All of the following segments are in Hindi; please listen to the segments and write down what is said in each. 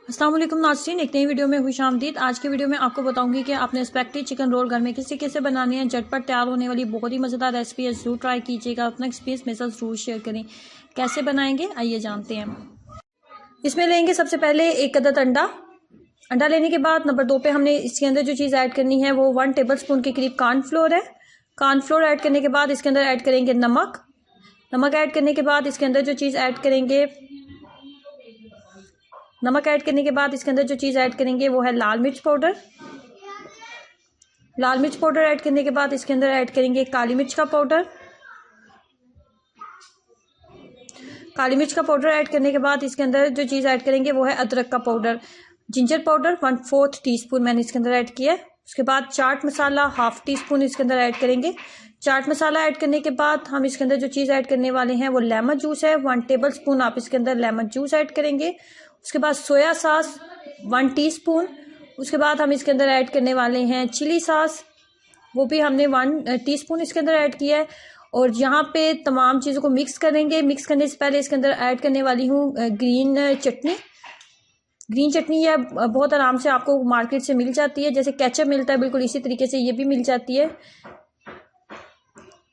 अस्सलाम वालेकुम नाज़रीन, एक नई वीडियो में खुशामदीद। आज की वीडियो में आपको बताऊंगी कि आपने स्पेगेटी चिकन रोल घर में किस तरीके से बनानी है। झटपट तैयार होने वाली बहुत ही मज़ेदार रेसिपी है, ज़रूर ट्राई कीजिएगा। अपना एक्सपीरियंस मेरे साथ ज़रूर शेयर करें। कैसे बनाएंगे आइए जानते हैं। इसमें लेंगे सबसे पहले एक अदद अंडा। अंडा लेने के बाद नंबर 2 पे हमने इसके अंदर जो चीज़ ऐड करनी है वो 1 टेबल स्पून के करीब कॉर्नफ्लोर है। कॉर्नफ्लोर ऐड करने के बाद इसके अंदर ऐड करेंगे नमक। नमक ऐड करने के बाद इसके अंदर जो चीज़ ऐड करेंगे वो है लाल मिर्च पाउडर। लाल मिर्च पाउडर ऐड करने के बाद इसके अंदर ऐड करेंगे काली मिर्च का पाउडर। काली मिर्च का पाउडर ऐड करने के बाद इसके अंदर जो चीज़ ऐड करेंगे वो है अदरक का पाउडर। जिंजर पाउडर 1/4 टीस्पून मैंने इसके अंदर ऐड किया है। उसके बाद चाट मसाला 1/2 टीस्पून इसके अंदर ऐड करेंगे। चाट मसाला ऐड करने के बाद हम इसके अंदर जो चीज़ ऐड करने वाले हैं वो लेमन जूस है। 1 टेबल स्पून आप इसके अंदर लेमन जूस ऐड करेंगे। उसके बाद सोया सॉस 1 टीस्पून। उसके बाद हम इसके अंदर ऐड करने वाले हैं चिली सॉस, वो भी हमने 1 टीस्पून इसके अंदर ऐड किया है। और यहाँ पे तमाम चीज़ों को मिक्स करेंगे। मिक्स करने से पहले इसके अंदर ऐड करने वाली हूँ ग्रीन चटनी। ग्रीन चटनी यह बहुत आराम से आपको मार्केट से मिल जाती है, जैसे केचप मिलता है बिल्कुल इसी तरीके से ये भी मिल जाती है।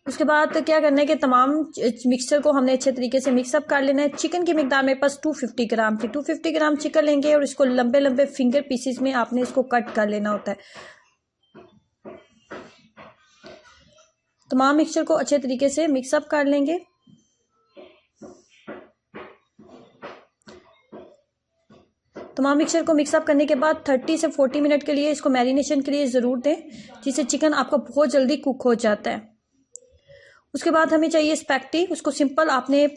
उसके बाद क्या करना है कि तमाम मिक्सचर को हमने अच्छे तरीके से मिक्सअप कर लेना है। चिकन की मिकदार मेरे पास 250 ग्राम थी। 250 ग्राम चिकन लेंगे और इसको लंबे लंबे फिंगर पीसेस में आपने इसको कट कर लेना होता है। तमाम मिक्सचर को अच्छे तरीके से मिक्सअप कर लेंगे। तमाम मिक्सचर को मिक्सअप करने के बाद 30 से 40 मिनट के लिए इसको मैरिनेशन के लिए ज़रूर दें, जिससे चिकन आपका बहुत जल्दी कुक हो जाता है। उसके बाद हमें चाहिए स्पेगेटी। उसको सिंपल आपने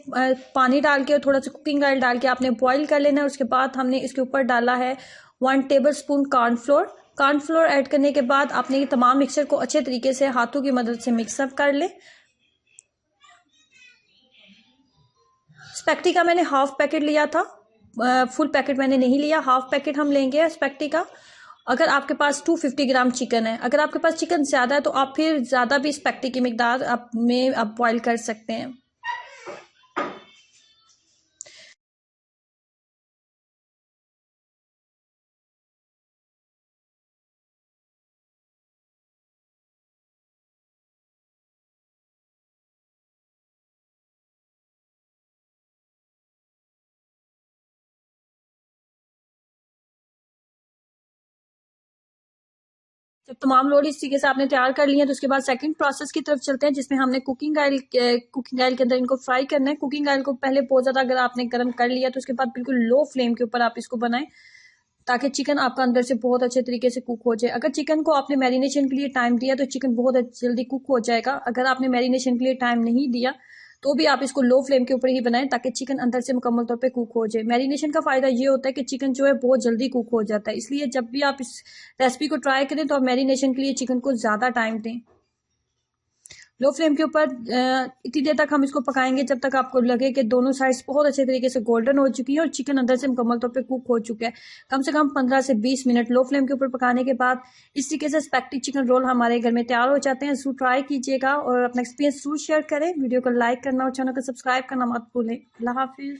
पानी डाल के और थोड़ा सा कुकिंग ऑयल डाल के आपने बॉईल कर लेना है। उसके बाद हमने इसके ऊपर डाला है 1 table spoon cornflour. Cornflour add करने के बाद आपने ये तमाम मिक्सचर को अच्छे तरीके से हाथों की मदद से मिक्सअप कर ले। स्पेगेटी का मैंने हाफ पैकेट लिया था, फुल पैकेट मैंने नहीं लिया, हाफ पैकेट हम लेंगे स्पेगेटी का। अगर आपके पास 250 ग्राम चिकन है, अगर आपके पास चिकन ज़्यादा है तो आप फिर ज़्यादा भी स्पेगेटी की मिकदार आप बॉईल कर सकते हैं। जब तमाम लोग इस तरीके से आपने तैयार कर लिया तो उसके बाद सेकंड प्रोसेस की तरफ चलते हैं, जिसमें हमने कुकिंग ऑयल के अंदर इनको फ्राई करना है। कुकिंग ऑयल को पहले बहुत ज़्यादा अगर आपने गर्म कर लिया तो उसके बाद बिल्कुल लो फ्लेम के ऊपर आप इसको बनाएं, ताकि चिकन आपका अंदर से बहुत अच्छे तरीके से कुक हो जाए। अगर चिकन को आपने मैरिनेशन के लिए टाइम दिया तो चिकन बहुत जल्दी कुक हो जाएगा। अगर आपने मैरिनेशन के लिए टाइम नहीं दिया तो भी आप इसको लो फ्लेम के ऊपर ही बनाएं, ताकि चिकन अंदर से मुकम्मल तौर पे कुक हो जाए। मैरिनेशन का फायदा ये होता है कि चिकन जो है बहुत जल्दी कुक हो जाता है, इसलिए जब भी आप इस रेसिपी को ट्राई करें तो आप मैरिनेशन के लिए चिकन को ज़्यादा टाइम दें। लो फ्लेम के ऊपर इतनी देर तक हम इसको पकाएंगे जब तक आपको लगे कि दोनों साइड्स बहुत अच्छे तरीके से गोल्डन हो चुकी है और चिकन अंदर से मुकम्मल तौर पे कुक हो चुका है। कम से कम 15 से 20 मिनट लो फ्लेम के ऊपर पकाने के बाद इस तरीके से स्पेगेटी चिकन रोल हमारे घर में तैयार हो जाते हैं। जरूर ट्राई कीजिएगा और अपना एक्सपीरियंस जरूर शेयर करें। वीडियो को लाइक करना और चैनल को सब्सक्राइब करना मत भूलें। अल्लाह हाफिज़।